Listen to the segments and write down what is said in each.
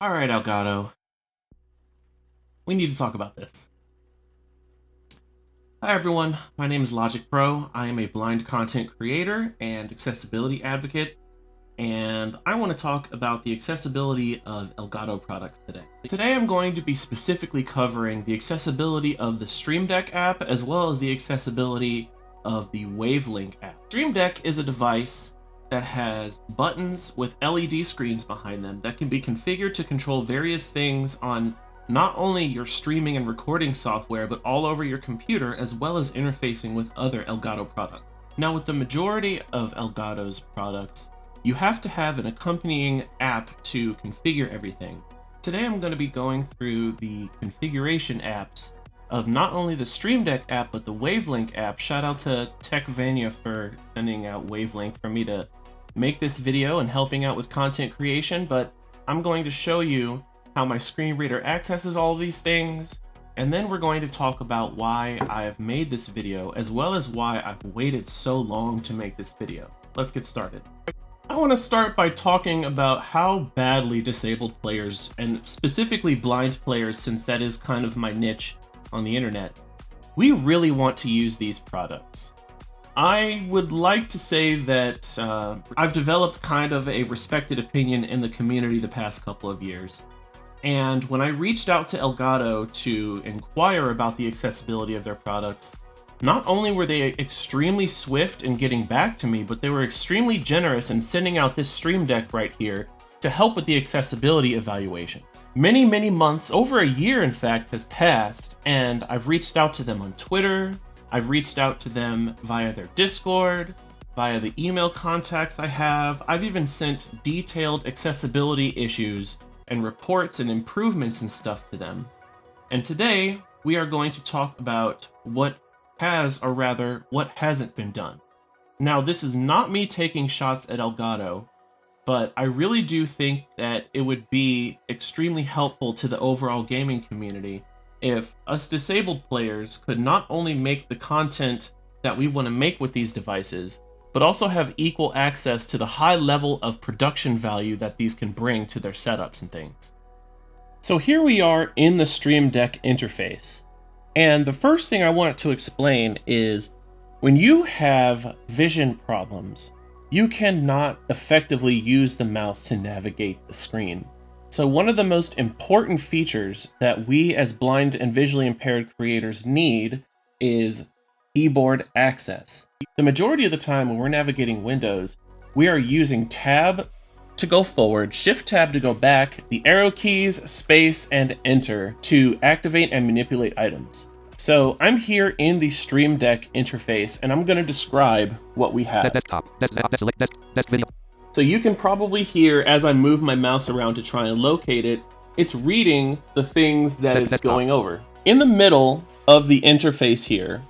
Alright, Elgato. We need to talk about this. Hi everyone, my name is Logic Pro. I am a blind content creator and accessibility advocate, and I want to talk about the accessibility of Elgato products today. Today I'm going to be specifically covering the accessibility of the Stream Deck app as well as the accessibility of the Wavelink app. Stream Deck is a device that has buttons with LED screens behind them that can be configured to control various things on not only your streaming and recording software, but all over your computer, as well as interfacing with other Elgato products. Now, with the majority of Elgato's products, you have to have an accompanying app to configure everything. Today I'm going to be going through the configuration apps of not only the Stream Deck app, but the Wavelink app. Shout out to Techvania for sending out Wavelink for me to make this video and helping out with content creation, but I'm going to show you how my screen reader accesses all of these things, and then we're going to talk about why I have made this video, as well as why I've waited so long to make this video. Let's get started. I want to start by talking about how badly disabled players, and specifically blind players, since that is kind of my niche on the internet, we really want to use these products. I would like to say that I've developed kind of a respected opinion in the community the past couple of years. And when I reached out to Elgato to inquire about the accessibility of their products, not only were they extremely swift in getting back to me, but they were extremely generous in sending out this Stream Deck right here to help with the accessibility evaluation. Many months, over a year in fact, has passed, and I've reached out to them on Twitter, I've reached out to them via their Discord, via the email contacts I have. I've even sent detailed accessibility issues and reports and improvements and stuff to them. And today, we are going to talk about what has, or rather, what hasn't been done. Now, this is not me taking shots at Elgato, but I really do think that it would be extremely helpful to the overall gaming community if us disabled players could not only make the content that we want to make with these devices, but also have equal access to the high level of production value that these can bring to their setups and things. So here we are in the Stream Deck interface. And the first thing I want to explain is when you have vision problems, you cannot effectively use the mouse to navigate the screen. So one of the most important features that we as blind and visually impaired creators need is keyboard access. The majority of the time when we're navigating Windows, we are using Tab to go forward, Shift Tab to go back, the arrow keys, space, and Enter to activate and manipulate items. So I'm here in the Stream Deck interface, and I'm going to describe what we have. Desktop. Desk video. So you can probably hear as I move my mouse around to try and locate it, it's reading the things that it's going over. In the middle of the interface here,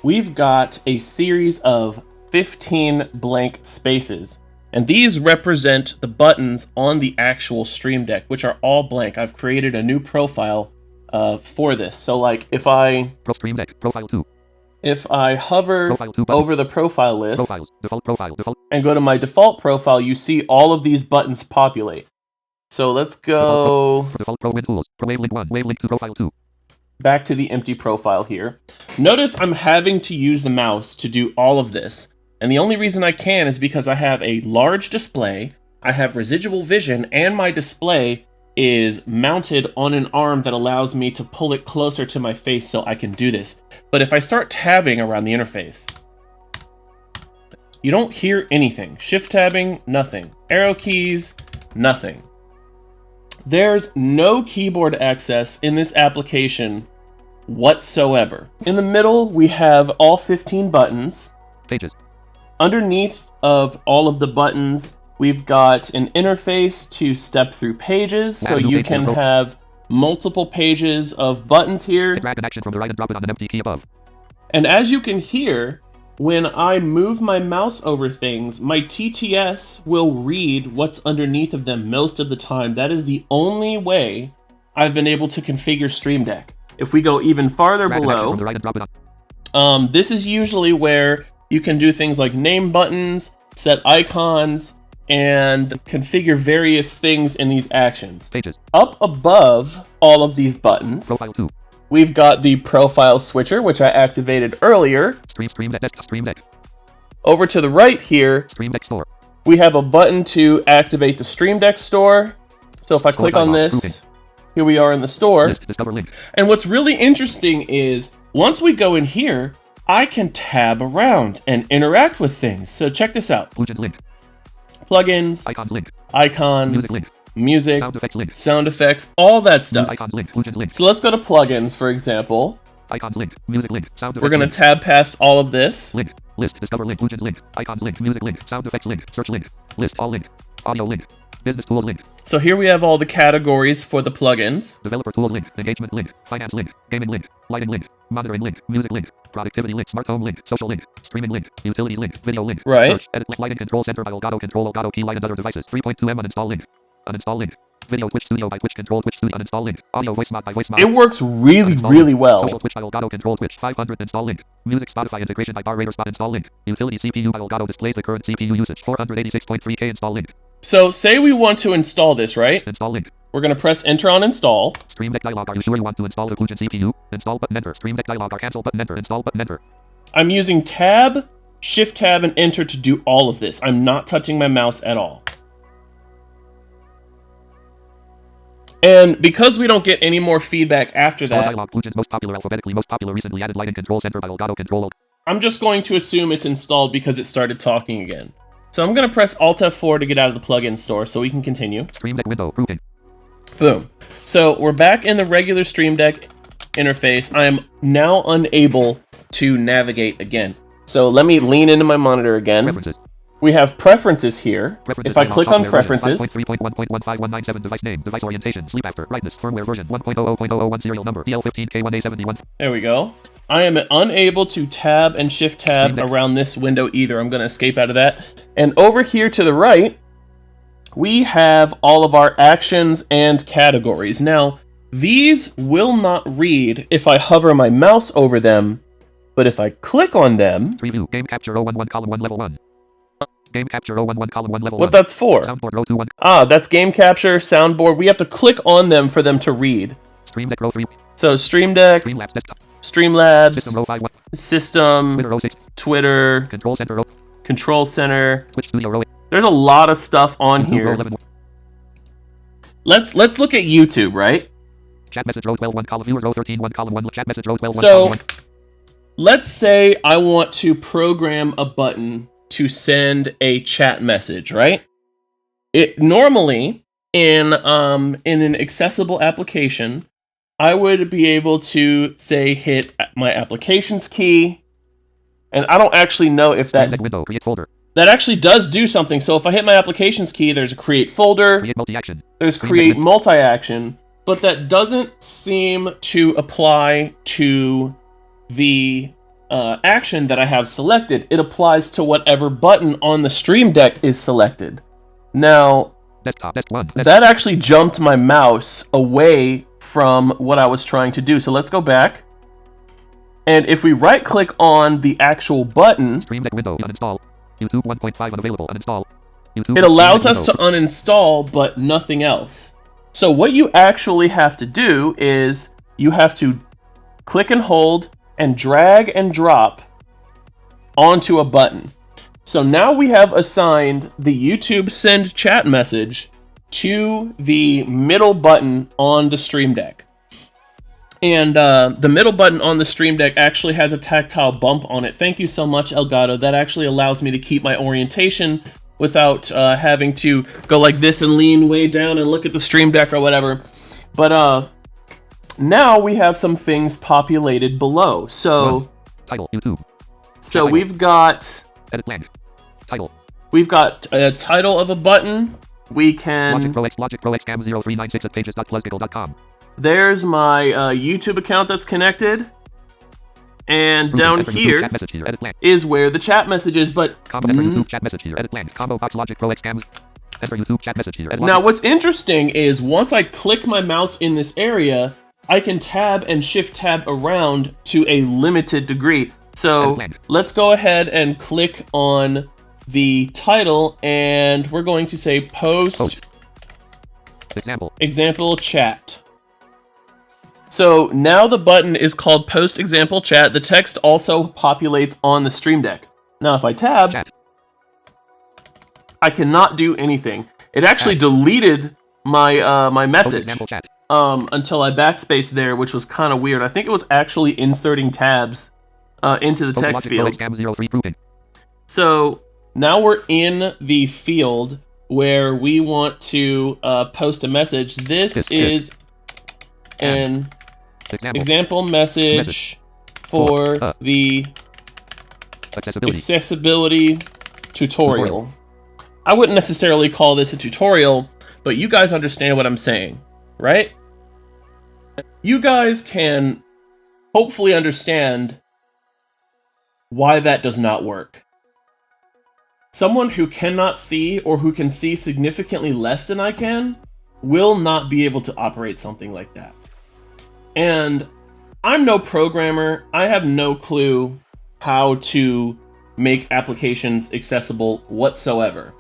we've got a series of 15 blank spaces, and these represent the buttons on the actual Stream Deck, which are all blank. I've created a new profile for this. So like if I Stream Deck profile 2. If I hover over the profile list Profiles. Default. and go to my default profile, you see all of these buttons populate. So let's go Default Pro Win Tools. Pro Wavelink 1. Wavelink 2 profile 2. back to the empty profile here. Notice I'm having to use the mouse to do all of this. And the only reason I can is because I have a large display, I have residual vision, and my display is mounted on an arm that allows me to pull it closer to my face so I can do this. But if I start tabbing around the interface, you don't hear anything. Shift tabbing, nothing. Arrow keys, nothing. There's no keyboard access in this application whatsoever. In the middle, we have all 15 buttons. Pages. Underneath of all of the buttons, we've got an interface to step through pages, so you can have multiple pages of buttons here. Drag an action from the right and drop it on an empty key above. And as you can hear, when I move my mouse over things, my TTS will read what's underneath of them most of the time. That is the only way I've been able to configure Stream Deck. If we go even farther below, this is usually where you can do things like name buttons, set icons, and configure various things in these actions. Pages. Up above all of these buttons, Profile 2. we've got the profile switcher, which I activated earlier. Stream Deck. Stream Deck. Over to the right here, Stream Deck Store. we have a button to activate the Stream Deck store. So if I Store click on dialog. this, Grouping. here we are in the store. List. Discover link. And what's really interesting is once we go in here, I can tab around and interact with things. So check this out. Plugins link. Plugins, Icons link. icons, Music link. music, Sound effects link. sound effects, all that Use stuff. icons link. Plugins link. So let's go to plugins, for example. Icons link. Music link. Sound effects We're going to link. tab past all of this. Link. List. Discover link. Plugins link. Icons link. Music link. Sound effects link. Search link. List all link. Audio link. Business tools link. So here we have all the categories for the plugins. Developer tools link. Engagement link. Finance link. Gaming link. Lighting link. Monitoring link. Music link. Productivity link. Smart home link. Social link. Streaming link. Utilities link. Video link. Right. Search. Edit link. Lighting control center by Elgato. Control Elgato key light and other devices. 3.2M uninstall link. Uninstall link. Video Twitch Studio by Twitch Control Twitch Studio uninstall link. Audio voice mod by voice mod. It works really, Uninstall really link. well. Social Twitch by Elgato Control Twitch 500 install link. Music Spotify integration by Bar Raider Spot install link. Utility CPU by Elgato displays the current CPU usage 486.3K install link. So say we want to install this, right? Install link. We're going to press enter on install. Stream Deck dialog. Are you sure you want to install the Plugin CPU? Install button enter. Stream Deck dialog. Or cancel button enter. Install button enter. I'm using tab, shift tab, and enter to do all of this. I'm not touching my mouse at all. And because we don't get any more feedback after Install that, dialog. Plugins most popular alphabetically. Most popular recently added lighting control center by Elgato Control. I'm just going to assume it's installed because it started talking again. So I'm going to press Alt F4 to get out of the plugin store so we can continue. Stream Deck window. Grouping. Boom. So we're back in the regular Stream Deck interface. I am now unable to navigate again. So let me lean into my monitor again. Preferences. We have preferences here. Preferences If I dialog. click on Software preferences, version 5.3.1.15197 device name. Device orientation. Sleep after. Brightness. Firmware version 1.00.001 serial number. DL15K1A71. there we go. I am unable to tab and shift tab around this window either. I'm going to escape out of that. And over here to the right, we have all of our actions and categories. Now, these will not read if I hover my mouse over them, but if I click on them... Preview. Game capture 011 column 1 level 1. Game capture 011 column 1 level 1. What that's for? Soundboard row 21. Ah, that's game capture, soundboard. We have to click on them for them to read. Stream Deck row 3. So Stream Deck, Streamlabs desktop. Streamlabs, System row 5 1. System, Twitter row 6. Twitter, Control center row. Control Center. Twitch Studio row 8. There's a lot of stuff on YouTube row here. 11. Let's look at YouTube, right? Chat message row 12 1 column viewers row 13 1 column 1 chat message row 12 1 So column 1. let's say I want to program a button to send a chat message, right? It normally in an accessible application, I would be able to say hit my applications key, and I don't actually know if Stream Deck window. Create folder. that actually does do something. So if I hit my applications key, there's a create folder, Create multi-action. there's Stream create Deck. multi-action, but that doesn't seem to apply to the action that I have selected. It applies to whatever button on the Stream Deck is selected. Now, Desktop. Desk 1. that actually jumped my mouse away from what I was trying to do. So let's go back. And if we right click on the actual button, Stream Deck window. Uninstall. YouTube 1.5 unavailable. Uninstall. YouTube. it allows Stream us Deck to uninstall, but nothing else. So what you actually have to do is you have to click and hold and drag and drop onto a button. So now we have assigned the YouTube send chat message to the middle button on the Stream Deck. And the middle button on the Stream Deck actually has a tactile bump on it. Thank you so much, Elgato. That actually allows me to keep my orientation without having to go like this and lean way down and look at the Stream Deck or whatever. But now we have some things populated below. So, 1. Title. YouTube. so Title. we've got Edit blank. Title. we've got a title of a button. We Logic can. Pro X. Logic Pro X Cam 0396 at pages.plusgigle.com. There's my YouTube account that's connected, and down Enter YouTube here chat message here. Edit blank. is where the chat message is. But Combo. Enter YouTube chat message here. Edit blank. Combo box Logic Pro X Cams. Enter YouTube chat message here. Edit now, Logic. what's interesting is once I click my mouse in this area, I can tab and shift tab around to a limited degree. So let's go ahead and click on the title, and we're going to say post example chat. So now the button is called post example chat. The text also populates on the Stream Deck. Now if I tab, I cannot do anything. It actually deleted my my message until I backspaced there, which was kind of weird. I think it was actually inserting tabs into the text field. So now we're in the field where we want to post a message. This is an example message for the accessibility tutorial. I wouldn't necessarily call this a tutorial, but you guys understand what I'm saying, right? You guys can hopefully understand why that does not work. Someone who cannot see or who can see significantly less than I can will not be able to operate something like that. And I'm no programmer. I have no clue how to make applications accessible whatsoever.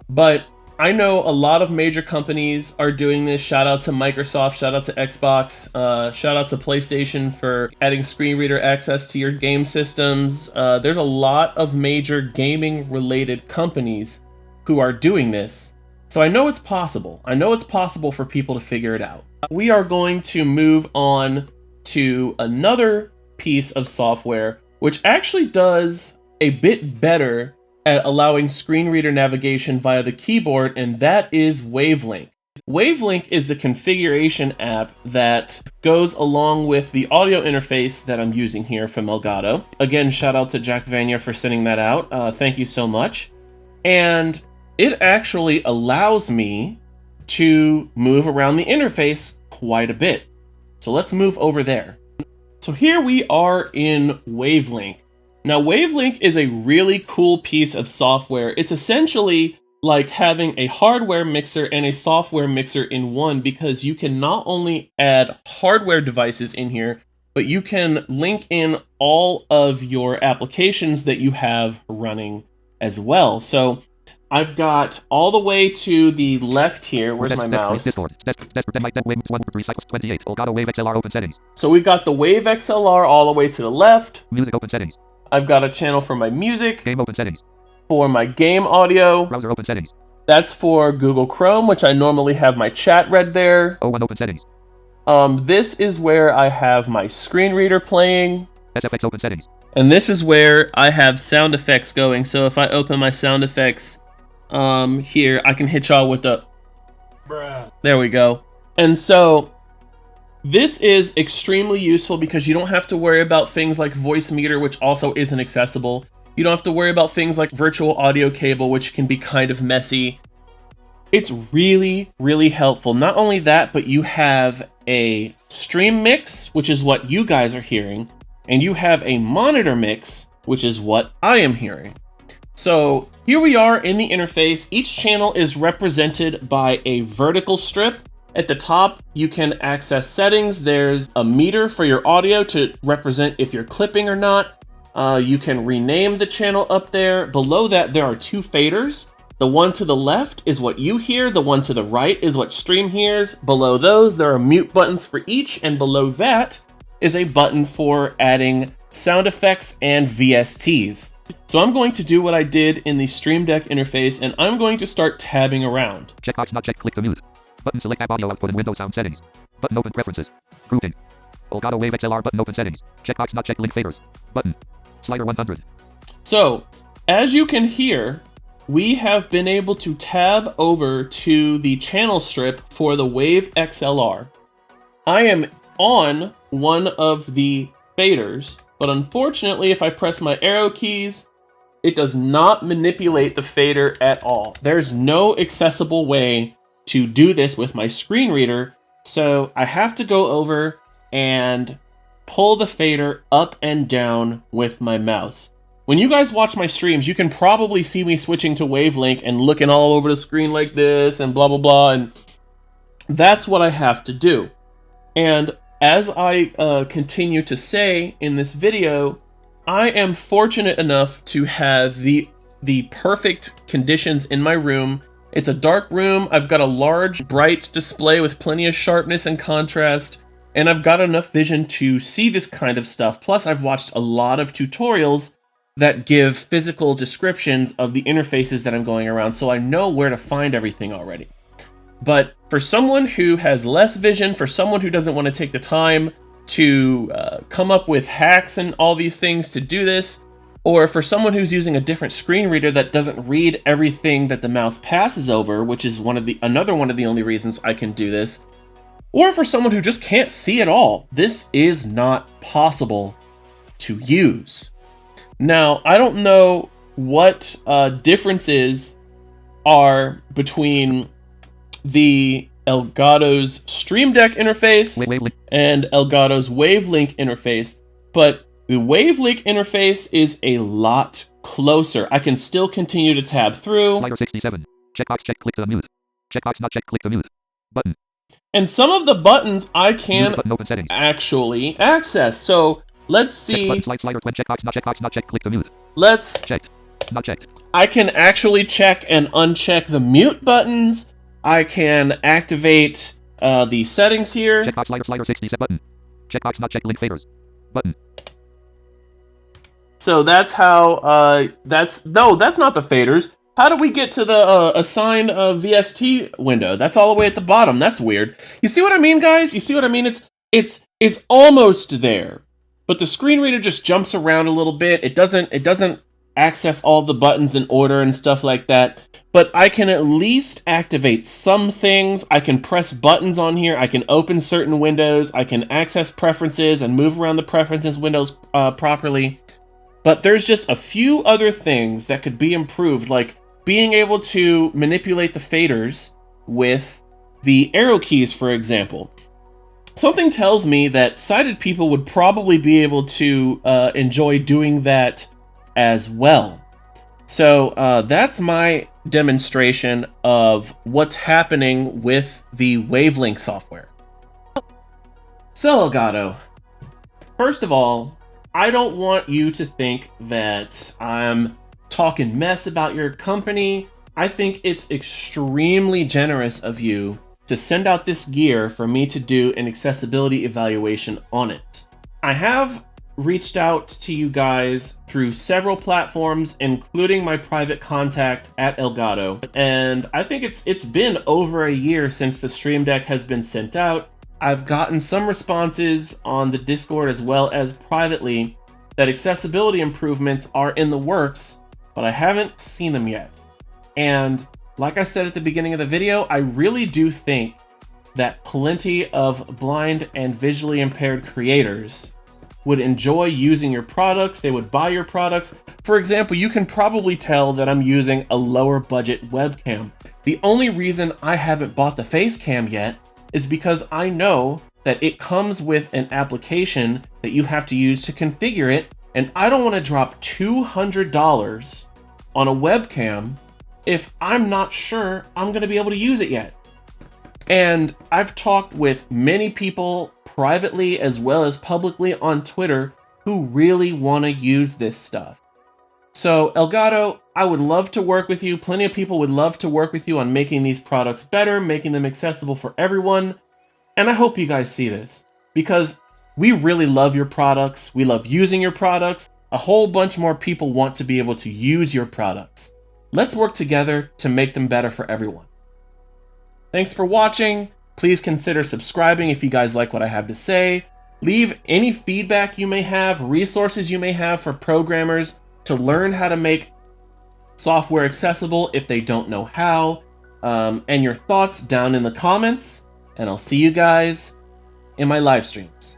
But I know a lot of major companies are doing this. Shout out to Microsoft, shout out to Xbox, shout out to PlayStation for adding screen reader access to your game systems. There's a lot of major gaming related companies who are doing this. So I know it's possible. I know it's possible for people to figure it out. We are going to move on to another piece of software which actually does a bit better at allowing screen reader navigation via the keyboard, and that is Wavelink. Wavelink is the configuration app that goes along with the audio interface that I'm using here from Elgato. Again, shout out to Jack Vanya for sending that out. Thank you so much. And it actually allows me to move around the interface quite a bit. So let's move over there. So here we are in Wavelink. Now, Wavelink is a really cool piece of software. It's essentially like having a hardware mixer and a software mixer in one, because you can not only add hardware devices in here, but you can link in all of your applications that you have running as well. So I've got all the way to the left here. Where's my mouse? So we've got the Wave XLR all the way to the left. Music open settings. I've got a channel for my music. Game open settings. For my game audio. Browser open settings. That's for Google Chrome, which I normally have my chat read there. O1 open settings. This is where I have my screen reader playing. SFX open settings. And this is where I have sound effects going. So if I open my sound effects here, I can hit y'all with the bruh. There we go. And so this is extremely useful because you don't have to worry about things like voice meter, which also isn't accessible. You don't have to worry about things like virtual audio cable, which can be kind of messy. It's really, really helpful. Not only that, but you have a stream mix, which is what you guys are hearing, and you have a monitor mix, which is what I am hearing. So here we are in the interface. Each channel is represented by a vertical strip. At the top, you can access settings. There's a meter for your audio to represent if you're clipping or not. You can rename the channel up there. Below that, there are two faders. The one to the left is what you hear. The one to the right is what Stream hears. Below those, there are mute buttons for each. And below that is a button for adding sound effects and VSTs. So I'm going to do what I did in the Stream Deck interface, and I'm going to start tabbing around. Checkbox not checked. Click to mute. Button select app audio output in Windows sound settings. Button open preferences. Grouping. Elgato Wave XLR button open settings. Checkbox not checked link faders. Button. Slider 100. So, as you can hear, we have been able to tab over to the channel strip for the Wave XLR. I am on one of the faders, but unfortunately, if I press my arrow keys, it does not manipulate the fader at all. There's no accessible way to do this with my screen reader, so I have to go over and pull the fader up and down with my mouse. When you guys watch my streams, you can probably see me switching to Wavelink and looking all over the screen like this and blah blah blah, and that's what I have to do. And as I continue to say in this video, I am fortunate enough to have the the perfect conditions in my room. It's a dark room. I've got a large, bright display with plenty of sharpness and contrast, and I've got enough vision to see this kind of stuff. Plus, I've watched a lot of tutorials that give physical descriptions of the interfaces that I'm going around, so I know where to find everything already. But for someone who has less vision, for someone who doesn't want to take the time to come up with hacks and all these things to do this, or for someone who's using a different screen reader that doesn't read everything that the mouse passes over, which is another one of the only reasons I can do this, or for someone who just can't see at all, this is not possible to use. Now, I don't know what differences are between the Elgato's Stream Deck interface and Elgato's Wavelink interface, but the Wavelink interface is a lot closer. I can still continue to tab through. Slider 67. Checkbox check, click to mute. Checkbox not check, click to mute. Button. And some of the buttons I can button, open settings. Actually access. So let's see. Check button, slider when checkbox not check, click to mute. Let's checked. Not checked. I can actually check and uncheck the mute buttons. I can activate the settings here. Checkbox slider 67 button. Checkbox not check link faders. Button. So that's how, that's not the faders. How do we get to the assign VST window? That's all the way at the bottom. That's weird. You see what I mean, guys? You see what I mean? It's almost there, but the screen reader just jumps around a little bit. It doesn't access all the buttons in order and stuff like that. But I can at least activate some things. I can press buttons on here. I can open certain windows. I can access preferences and move around the preferences windows properly. But there's just a few other things that could be improved, like being able to manipulate the faders with the arrow keys, for example. Something tells me that sighted people would probably be able to enjoy doing that as well. So that's my demonstration of what's happening with the Wavelink software. So Elgato, first of all, I don't want you to think that I'm talking mess about your company. I think it's extremely generous of you to send out this gear for me to do an accessibility evaluation on it. I have reached out to you guys through several platforms, including my private contact at Elgato, and I think it's been over a year since the Stream Deck has been sent out. I've gotten some responses on the Discord as well as privately that accessibility improvements are in the works, but I haven't seen them yet. And like I said at the beginning of the video, I really do think that plenty of blind and visually impaired creators would enjoy using your products. They would buy your products. For example, you can probably tell that I'm using a lower budget webcam. The only reason I haven't bought the face cam yet is because I know that it comes with an application that you have to use to configure it, and I don't want to drop $200 on a webcam if I'm not sure I'm going to be able to use it yet. And I've talked with many people privately as well as publicly on Twitter who really want to use this stuff. So Elgato, I would love to work with you. Plenty of people would love to work with you on making these products better, making them accessible for everyone. And I hope you guys see this, because we really love your products. We love using your products. A whole bunch more people want to be able to use your products. Let's work together to make them better for everyone. Thanks for watching. Please consider subscribing if you guys like what I have to say. Leave any feedback you may have, resources you may have for programmers to learn how to make software accessible if they don't know how, and your thoughts down in the comments, and I'll see you guys in my live streams.